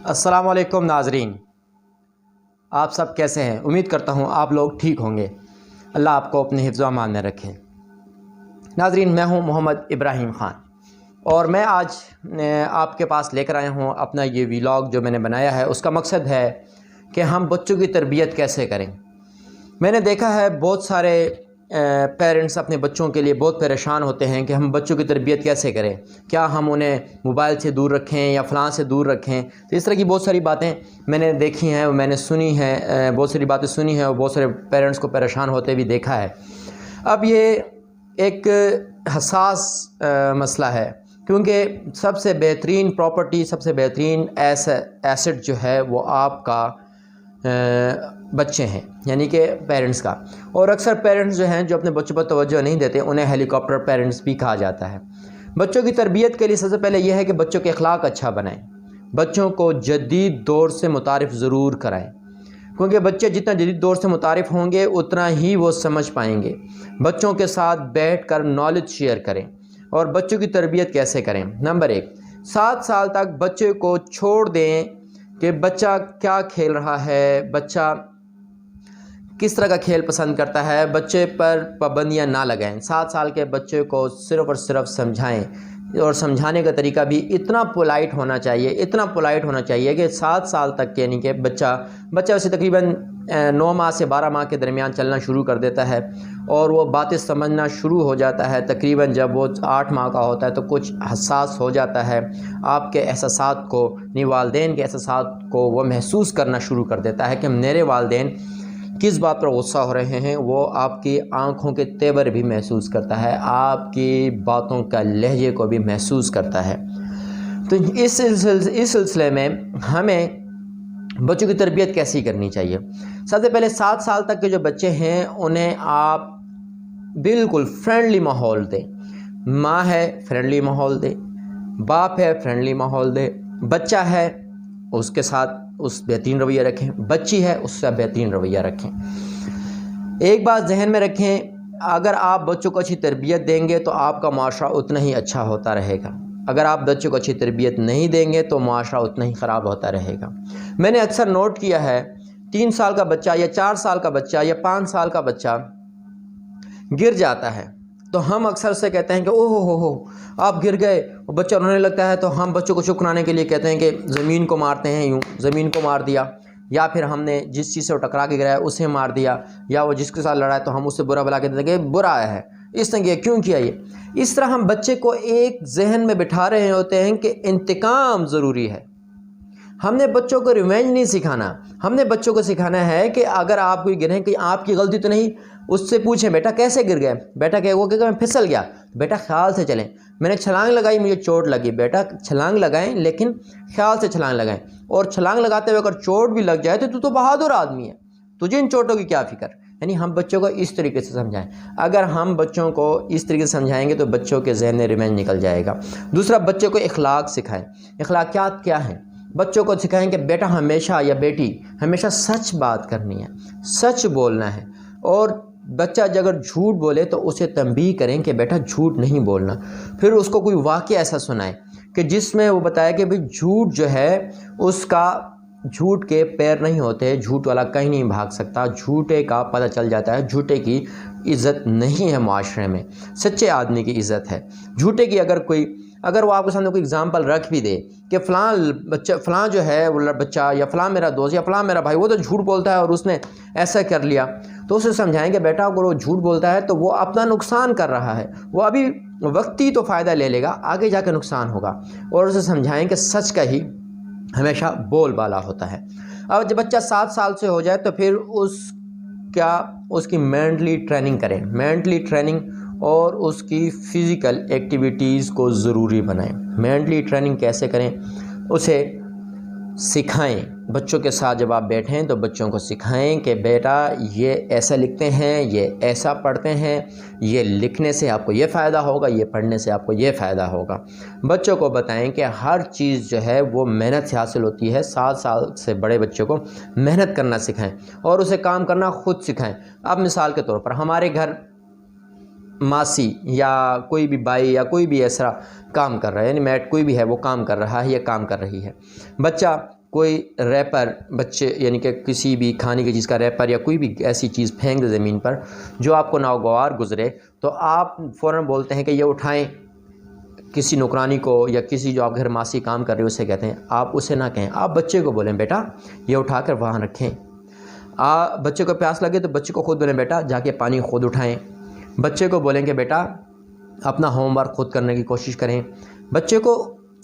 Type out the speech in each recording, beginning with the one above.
السلام علیکم ناظرین، آپ سب کیسے ہیں؟ امید کرتا ہوں آپ لوگ ٹھیک ہوں گے۔ اللہ آپ کو اپنے حفظ و امان میں رکھے۔ ناظرین، میں ہوں محمد ابراہیم خان اور میں آج آپ کے پاس لے کر آیا ہوں اپنا یہ ویلاگ جو میں نے بنایا ہے۔ اس کا مقصد ہے کہ ہم بچوں کی تربیت کیسے کریں۔ میں نے دیکھا ہے بہت سارے پیرنٹس اپنے بچوں کے لیے بہت پریشان ہوتے ہیں کہ ہم بچوں کی تربیت کیسے کریں، کیا ہم انہیں موبائل سے دور رکھیں یا فلاں سے دور رکھیں۔ تو اس طرح کی بہت ساری باتیں میں نے دیکھی ہیں، میں نے سنی ہیں، بہت ساری باتیں سنی ہیں اور بہت سارے پیرنٹس کو پریشان ہوتے بھی دیکھا ہے۔ اب یہ ایک حساس مسئلہ ہے، کیونکہ سب سے بہترین پراپرٹی، سب سے بہترین ایسٹ جو ہے وہ آپ کا بچے ہیں، یعنی کہ پیرنٹس کا۔ اور اکثر پیرنٹس جو ہیں جو اپنے بچوں پر توجہ نہیں دیتے، انہیں ہیلی کاپٹر پیرنٹس بھی کہا جاتا ہے۔ بچوں کی تربیت کے لیے سب سے پہلے یہ ہے کہ بچوں کے اخلاق اچھا بنائیں، بچوں کو جدید دور سے متعارف ضرور کرائیں، کیونکہ بچے جتنا جدید دور سے متعارف ہوں گے اتنا ہی وہ سمجھ پائیں گے۔ بچوں کے ساتھ بیٹھ کر نالج شیئر کریں۔ اور بچوں کی تربیت کیسے کریں؟ نمبر 1، 7 سال تک بچے کو چھوڑ دیں کہ بچہ کیا کھیل رہا ہے، بچہ کس طرح کا کھیل پسند کرتا ہے، بچے پر پابندیاں نہ لگائیں۔ 7 سال کے بچے کو صرف اور صرف سمجھائیں، اور سمجھانے کا طریقہ بھی اتنا پولائٹ ہونا چاہیے کہ 7 سال تک، یعنی کہ بچہ ویسے تقریباً 9 ماہ سے 12 ماہ کے درمیان چلنا شروع کر دیتا ہے اور وہ باتیں سمجھنا شروع ہو جاتا ہے۔ تقریباً جب وہ 8 ماہ کا ہوتا ہے تو کچھ حساس ہو جاتا ہے، آپ کے احساسات کو، والدین کے احساسات کو وہ محسوس کرنا شروع کر دیتا ہے کہ میرے والدین کس بات پر غصہ ہو رہے ہیں۔ وہ آپ کی آنکھوں کے تیور بھی محسوس کرتا ہے، آپ کی باتوں کا لہجے کو بھی محسوس کرتا ہے۔ تو اس سلسلے میں ہمیں بچوں کی تربیت کیسی کرنی چاہیے؟ سب سے پہلے 7 سال تک کے جو بچے ہیں انہیں آپ بالکل فرینڈلی ماحول دیں۔ ماں ہے، فرینڈلی ماحول دیں، باپ ہے، فرینڈلی ماحول دیں، بچہ ہے اس کے ساتھ بہترین رویہ رکھیں، بچی ہے اس سے بہترین رویہ رکھیں۔ ایک بات ذہن میں رکھیں، اگر آپ بچوں کو اچھی تربیت دیں گے تو آپ کا معاشرہ اتنا ہی اچھا ہوتا رہے گا، اگر آپ بچوں کو اچھی تربیت نہیں دیں گے تو معاشرہ اتنا ہی خراب ہوتا رہے گا۔ میں نے اکثر نوٹ کیا ہے 3 سال کا بچہ یا 4 سال کا بچہ یا 5 سال کا بچہ گر جاتا ہے تو ہم اکثر سے کہتے ہیں کہ اوہ ہو آپ گر گئے، بچہ رونے لگتا ہے تو ہم بچوں کو چپ کرانے کے لیے کہتے ہیں کہ زمین کو مارتے ہیں، یوں زمین کو مار دیا، یا پھر ہم نے جس چیز سے وہ ٹکرا کے گرا ہے اسے مار دیا، یا وہ جس کے ساتھ لڑا ہے تو ہم اس سے برا بلا کے دیتے ہیں کہ برا ہے، اس نے کیوں کیا یہ۔ اس طرح ہم بچے کو ایک ذہن میں بٹھا رہے ہوتے ہیں کہ انتقام ضروری ہے۔ ہم نے بچوں کو ریونج نہیں سکھانا، ہم نے بچوں کو سکھانا ہے کہ اگر آپ کوئی گریں کہ آپ کی غلطی تو نہیں، اس سے پوچھیں بیٹا کیسے گر گئے، بیٹا کہ وہ کہ میں پھسل گیا، بیٹا خیال سے چلیں، میں نے چھلانگ لگائی مجھے چوٹ لگی، بیٹا چھلانگ لگائیں لیکن خیال سے چھلانگ لگائیں، اور چھلانگ لگاتے ہوئے اگر چوٹ بھی لگ جائے تو بہادر آدمی ہے، تجھے ان چوٹوں کی کیا فکر۔ یعنی ہم بچوں کو اس طریقے سے سمجھائیں۔ اگر ہم بچوں کو اس طریقے سے سمجھائیں گے تو بچوں کے ذہن میں ریونج نکل جائے گا۔ دوسرا، بچوں کو اخلاق سکھائیں۔ اخلاقیات کیا ہیں؟ بچوں کو سکھائیں کہ بیٹا ہمیشہ یا بیٹی ہمیشہ سچ بات کرنی ہے، سچ بولنا ہے، اور بچہ اگر جھوٹ بولے تو اسے تنبیہ کریں کہ بیٹا جھوٹ نہیں بولنا۔ پھر اس کو کوئی واقعہ ایسا سنائیں کہ جس میں وہ بتائے کہ بھئی جھوٹ جو ہے اس کا، جھوٹ کے پیر نہیں ہوتے، جھوٹ والا کہیں نہیں بھاگ سکتا، جھوٹے کا پتہ چل جاتا ہے، جھوٹے کی عزت نہیں ہے معاشرے میں، سچے آدمی کی عزت ہے۔ جھوٹے کی اگر وہ آپ کے سامنے کوئی اگزامپل رکھ بھی دے کہ فلاں جو ہے وہ بچہ یا فلاں میرا دوست یا فلاں میرا بھائی وہ تو جھوٹ بولتا ہے اور اس نے ایسا کر لیا، تو اسے سمجھائیں کہ بیٹا اگر وہ جھوٹ بولتا ہے تو وہ اپنا نقصان کر رہا ہے، وہ ابھی وقتی تو فائدہ لے لے گا، آگے جا کے نقصان ہوگا، اور اسے سمجھائیں کہ سچ کا ہی ہمیشہ بول بالا ہوتا ہے۔ اب جب بچہ 7 سال سے ہو جائے تو پھر اس کی مینٹلی ٹریننگ کریں، مینٹلی ٹریننگ، اور اس کی فزیکل ایکٹیویٹیز کو ضروری بنائیں۔ مینٹلی ٹریننگ کیسے کریں؟ اسے سکھائیں، بچوں کے ساتھ جب آپ بیٹھیں تو بچوں کو سکھائیں کہ بیٹا یہ ایسا لکھتے ہیں، یہ ایسا پڑھتے ہیں، یہ لکھنے سے آپ کو یہ فائدہ ہوگا، یہ پڑھنے سے آپ کو یہ فائدہ ہوگا۔ بچوں کو بتائیں کہ ہر چیز جو ہے وہ محنت سے حاصل ہوتی ہے۔ 7 سال سے بڑے بچوں کو محنت کرنا سکھائیں اور اسے کام کرنا خود سکھائیں۔ اب مثال کے طور پر ہمارے گھر ماسی یا کوئی بھی بائی یا کوئی بھی ایسا کام کر رہا ہے، یعنی میٹ کوئی بھی ہے وہ کام کر رہا ہے یا کام کر رہی ہے، بچہ کوئی ریپر بچے یعنی کہ کسی بھی کھانے کی چیز کا ریپر یا کوئی بھی ایسی چیز پھینک دے زمین پر جو آپ کو ناگوار گزرے، تو آپ فوراً بولتے ہیں کہ یہ اٹھائیں، کسی نوکرانی کو یا کسی جو آپ گھر ماسی کام کر رہے ہو اسے کہتے ہیں، آپ اسے نہ کہیں، آپ بچے کو بولیں بیٹا یہ اٹھا کر وہاں رکھیں۔ بچے کو پیاس لگے تو بچے کو خود بولیں بیٹا جا کے پانی خود اٹھائیں۔ بچے کو بولیں کہ بیٹا اپنا ہوم ورک خود کرنے کی کوشش کریں۔ بچے کو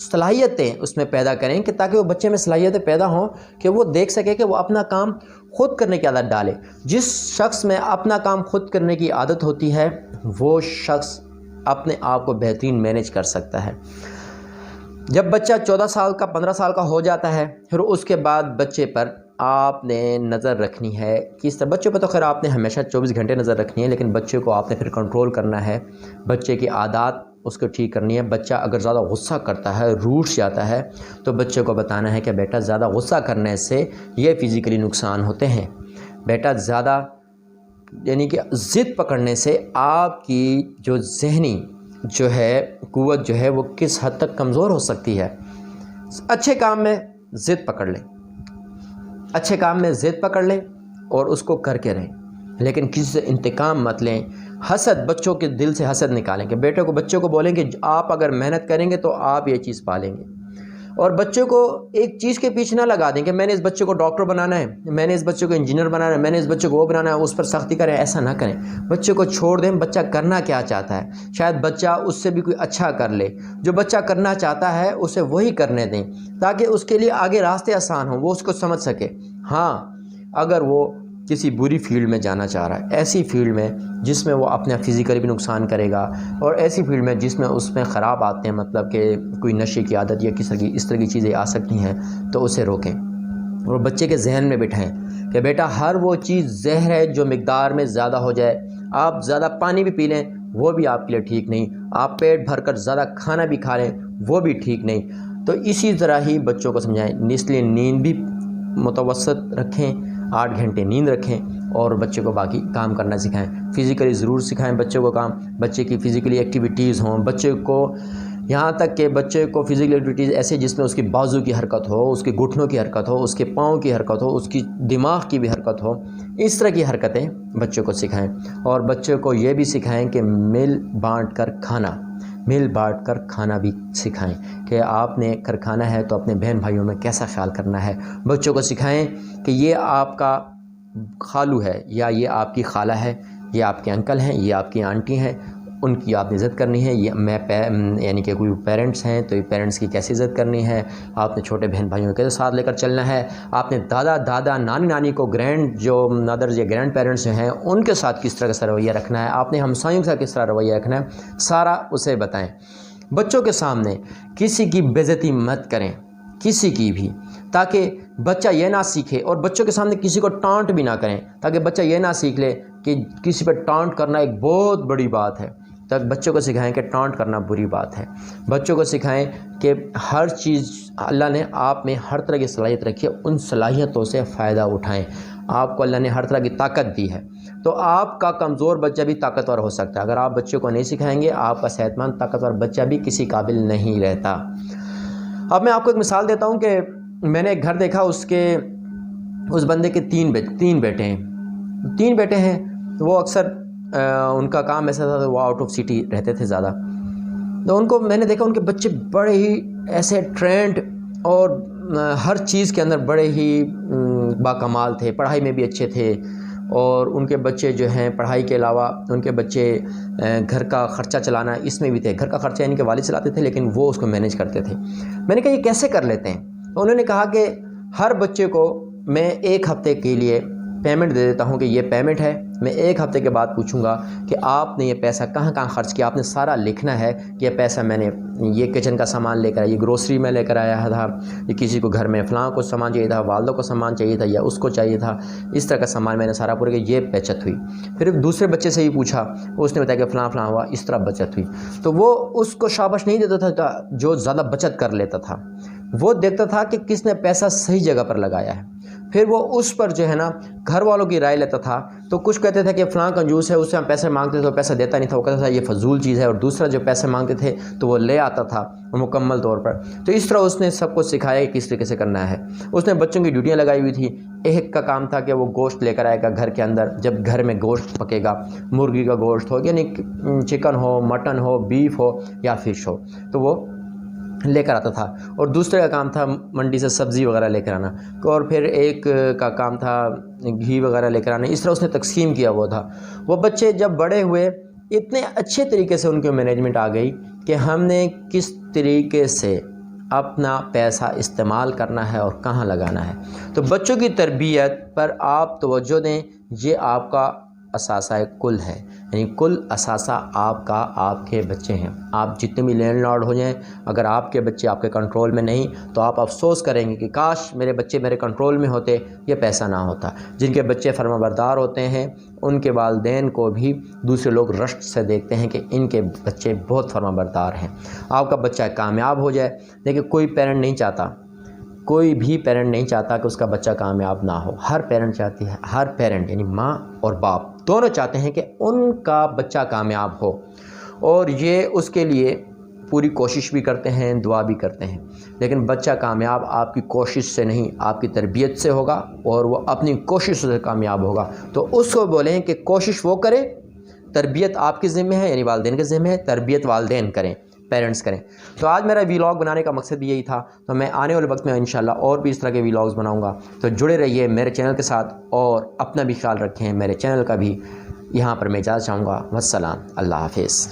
صلاحیتیں اس میں پیدا کریں کہ تاکہ وہ بچے میں صلاحیتیں پیدا ہوں کہ وہ دیکھ سکے کہ وہ اپنا کام خود کرنے کی عادت ڈالے۔ جس شخص میں اپنا کام خود کرنے کی عادت ہوتی ہے وہ شخص اپنے آپ کو بہترین مینیج کر سکتا ہے۔ جب بچہ 14 سال کا 15 سال کا ہو جاتا ہے پھر اس کے بعد بچے پر آپ نے نظر رکھنی ہے۔ کس طرح بچے پر تو خیر آپ نے ہمیشہ 24 گھنٹے نظر رکھنی ہے، لیکن بچے کو آپ نے پھر کنٹرول کرنا ہے، بچے کی عادات اس کو ٹھیک کرنی ہے۔ بچہ اگر زیادہ غصہ کرتا ہے، روٹھ جاتا ہے، تو بچے کو بتانا ہے کہ بیٹا زیادہ غصہ کرنے سے یہ فزیکلی نقصان ہوتے ہیں، بیٹا زیادہ یعنی کہ ضد پکڑنے سے آپ کی جو ذہنی جو ہے قوت جو ہے وہ کس حد تک کمزور ہو سکتی ہے۔ اچھے کام میں ضد پکڑ لیں، اچھے کام میں ضد پکڑ لیں اور اس کو کر کے رہیں، لیکن کسی سے انتقام مت لیں۔ حسد، بچوں کے دل سے حسد نکالیں کہ بچوں کو بولیں کہ آپ اگر محنت کریں گے تو آپ یہ چیز پالیں گے، اور بچوں کو ایک چیز کے پیچھے نہ لگا دیں کہ میں نے اس بچے کو ڈاکٹر بنانا ہے، میں نے اس بچے کو انجینئر بنانا ہے، میں نے اس بچے کو وہ بنانا ہے، اس پر سختی کریں، ایسا نہ کریں۔ بچے کو چھوڑ دیں بچہ کرنا کیا چاہتا ہے، شاید بچہ اس سے بھی کوئی اچھا کر لے۔ جو بچہ کرنا چاہتا ہے اسے وہی کرنے دیں تاکہ اس کے لیے آگے راستے آسان ہوں، وہ اس کو سمجھ سکے۔ ہاں اگر وہ کسی بری فیلڈ میں جانا چاہ رہا ہے، ایسی فیلڈ میں جس میں وہ اپنا فزیکلی بھی نقصان کرے گا، اور ایسی فیلڈ میں جس میں اس میں خراب آتے ہیں، مطلب کہ کوئی نشے کی عادت یا اس طرح کی چیزیں آ سکتی ہیں، تو اسے روکیں اور بچے کے ذہن میں بٹھائیں کہ بیٹا ہر وہ چیز زہر ہے جو مقدار میں زیادہ ہو جائے۔ آپ زیادہ پانی بھی پی لیں وہ بھی آپ کے لیے ٹھیک نہیں، آپ پیٹ بھر کر زیادہ کھانا بھی کھا لیں وہ بھی ٹھیک نہیں۔ تو اسی طرح ہی بچوں کو سمجھائیں، اس لیے نیند بھی متوسط رکھیں، 8 گھنٹے نیند رکھیں، اور بچے کو باقی کام کرنا سکھائیں۔ فزیکلی ضرور سکھائیں بچے کو کام، بچے کی فزیکلی ایکٹیویٹیز ہوں، بچے کو یہاں تک کہ بچے کو فزیکل ایکٹیویٹیز ایسے جس میں اس کی بازو کی حرکت ہو، اس کے گھٹنوں کی حرکت ہو، اس کے پاؤں کی حرکت ہو، اس کی دماغ کی بھی حرکت ہو، اس طرح کی حرکتیں بچے کو سکھائیں۔ اور بچے کو یہ بھی سکھائیں کہ مل بانٹ کر کھانا بھی سکھائیں کہ آپ نے کر کھانا ہے تو اپنے بہن بھائیوں میں کیسا خیال کرنا ہے۔ بچوں کو سکھائیں کہ یہ آپ کا خالو ہے یا یہ آپ کی خالہ ہے، یہ آپ کے انکل ہیں، یہ آپ کی آنٹی ہیں، ان کی آپ نے عزت کرنی ہے۔ یہ یعنی کہ کوئی پیرنٹس ہیں تو یہ پیرنٹس کی کیسی عزت کرنی ہے، آپ نے چھوٹے بہن بھائیوں کے ساتھ لے کر چلنا ہے، آپ نے دادا نانی کو گرینڈ جو مدرز یا گرینڈ پیرنٹس جو ہیں ان کے ساتھ کس طرح کا رویہ رکھنا ہے، آپ نے ہمسایوں کے ساتھ کس طرح رویہ رکھنا ہے، سارا اسے بتائیں۔ بچوں کے سامنے کسی کی بے عزتی مت کریں، کسی کی بھی، تاکہ بچہ یہ نہ سیکھے، اور بچوں کے سامنے کسی کو ٹانٹ بھی نہ کریں تاکہ بچہ یہ نہ سیکھ لے کہ کسی پہ ٹانٹ کرنا ایک بہت بڑی بات ہے۔ تک بچوں کو سکھائیں کہ ٹانٹ کرنا بری بات ہے۔ بچوں کو سکھائیں کہ ہر چیز اللہ نے آپ میں ہر طرح کی صلاحیت رکھی ہے، ان صلاحیتوں سے فائدہ اٹھائیں۔ آپ کو اللہ نے ہر طرح کی طاقت دی ہے تو آپ کا کمزور بچہ بھی طاقتور ہو سکتا ہے۔ اگر آپ بچے کو نہیں سکھائیں گے آپ کا صحت مند طاقتور بچہ بھی کسی قابل نہیں رہتا۔ اب میں آپ کو ایک مثال دیتا ہوں کہ میں نے ایک گھر دیکھا، اس بندے کے تین بیٹے ہیں، وہ اکثر ان کا کام ایسا تھا وہ آؤٹ آف سٹی رہتے تھے زیادہ، تو ان کو میں نے دیکھا ان کے بچے بڑے ہی ایسے ٹرینڈ اور ہر چیز کے اندر بڑے ہی باکمال تھے، پڑھائی میں بھی اچھے تھے، اور ان کے بچے جو ہیں پڑھائی کے علاوہ ان کے بچے گھر کا خرچہ چلانا اس میں بھی تھے۔ گھر کا خرچہ ان کے والد چلاتے تھے لیکن وہ اس کو مینیج کرتے تھے۔ میں نے کہا یہ کیسے کر لیتے ہیں؟ تو انہوں نے کہا کہ ہر بچے کو میں 1 ہفتے کے لیے پیمنٹ دے دیتا ہوں کہ یہ پیمنٹ ہے، میں 1 ہفتے کے بعد پوچھوں گا کہ آپ نے یہ پیسہ کہاں کہاں خرچ کیا، آپ نے سارا لکھنا ہے کہ یہ پیسہ میں نے یہ کچن کا سامان لے کر آیا، یہ گروسری میں لے کر آیا تھا، یہ کسی کو گھر میں فلاں کو سامان چاہیے تھا، والدہ کو سامان چاہیے تھا یا اس کو چاہیے تھا، اس طرح کا سامان میں نے سارا پورا کیا، یہ بچت ہوئی۔ پھر دوسرے بچے سے ہی پوچھا، اس نے بتایا کہ فلاں ہوا، اس طرح بچت ہوئی۔ تو وہ اس کو شاباش نہیں دیتا تھا جو زیادہ بچت کر لیتا تھا، وہ دیکھتا تھا کہ کس نے پیسہ صحیح جگہ پر لگایا ہے۔ پھر وہ اس پر جو ہے نا گھر والوں کی رائے لیتا تھا، تو کچھ کہتے تھے کہ فلاں کنجوس ہے، اس سے ہم پیسے مانگتے تو پیسہ دیتا نہیں تھا، وہ کہتا تھا یہ فضول چیز ہے، اور دوسرا جو پیسے مانگتے تھے تو وہ لے آتا تھا مکمل طور پر۔ تو اس طرح اس نے سب کو سکھایا کہ کس طریقے سے کرنا ہے۔ اس نے بچوں کی ڈیوٹیاں لگائی ہوئی تھی، ایک کا کام تھا کہ وہ گوشت لے کر آئے گا گھر کے اندر، جب گھر میں گوشت پکے گا، مرغی کا گوشت ہو، یعنی چکن ہو، مٹن ہو، بیف ہو یا فش ہو، تو وہ لے کر آتا تھا، اور دوسرے کا کام تھا منڈی سے سبزی وغیرہ لے کر آنا، اور پھر ایک کا کام تھا گھی وغیرہ لے کر آنا۔ اس طرح اس نے تقسیم کیا ہوا تھا۔ وہ بچے جب بڑے ہوئے اتنے اچھے طریقے سے ان کی مینجمنٹ آ گئی کہ ہم نے کس طریقے سے اپنا پیسہ استعمال کرنا ہے اور کہاں لگانا ہے۔ تو بچوں کی تربیت پر آپ توجہ دیں، یہ آپ کا اثاثہ کل ہے، یعنی کل اثاثہ آپ کا آپ کے بچے ہیں۔ آپ جتنے بھی لینڈ لارڈ ہو جائیں، اگر آپ کے بچے آپ کے کنٹرول میں نہیں تو آپ افسوس کریں گے کہ کاش میرے بچے میرے کنٹرول میں ہوتے، یہ پیسہ نہ ہوتا۔ جن کے بچے فرما بردار ہوتے ہیں ان کے والدین کو بھی دوسرے لوگ رشک سے دیکھتے ہیں کہ ان کے بچے بہت فرما بردار ہیں۔ آپ کا بچہ کامیاب ہو جائے، لیکن کوئی پیرنٹ نہیں چاہتا، کوئی بھی پیرنٹ نہیں چاہتا کہ اس کا بچہ کامیاب نہ ہو۔ ہر پیرنٹ چاہتی ہے، ہر پیرنٹ یعنی ماں اور باپ دونوں چاہتے ہیں کہ ان کا بچہ کامیاب ہو، اور یہ اس کے لیے پوری کوشش بھی کرتے ہیں، دعا بھی کرتے ہیں۔ لیکن بچہ کامیاب آپ کی کوشش سے نہیں، آپ کی تربیت سے ہوگا، اور وہ اپنی کوشش سے کامیاب ہوگا۔ تو اس کو بولیں کہ کوشش وہ کرے، تربیت آپ کے ذمہ ہے، یعنی والدین کے ذمہ ہے، تربیت والدین کریں، پیرنٹس کریں۔ تو آج میرا ویلاگ بنانے کا مقصد بھی یہی تھا۔ تو میں آنے والے وقت میں انشاءاللہ اور بھی اس طرح کے ویلاگز بناؤں گا، تو جڑے رہیے میرے چینل کے ساتھ، اور اپنا بھی خیال رکھیں، میرے چینل کا بھی۔ یہاں پر میں اجازت چاہوں گا، والسلام، اللہ حافظ۔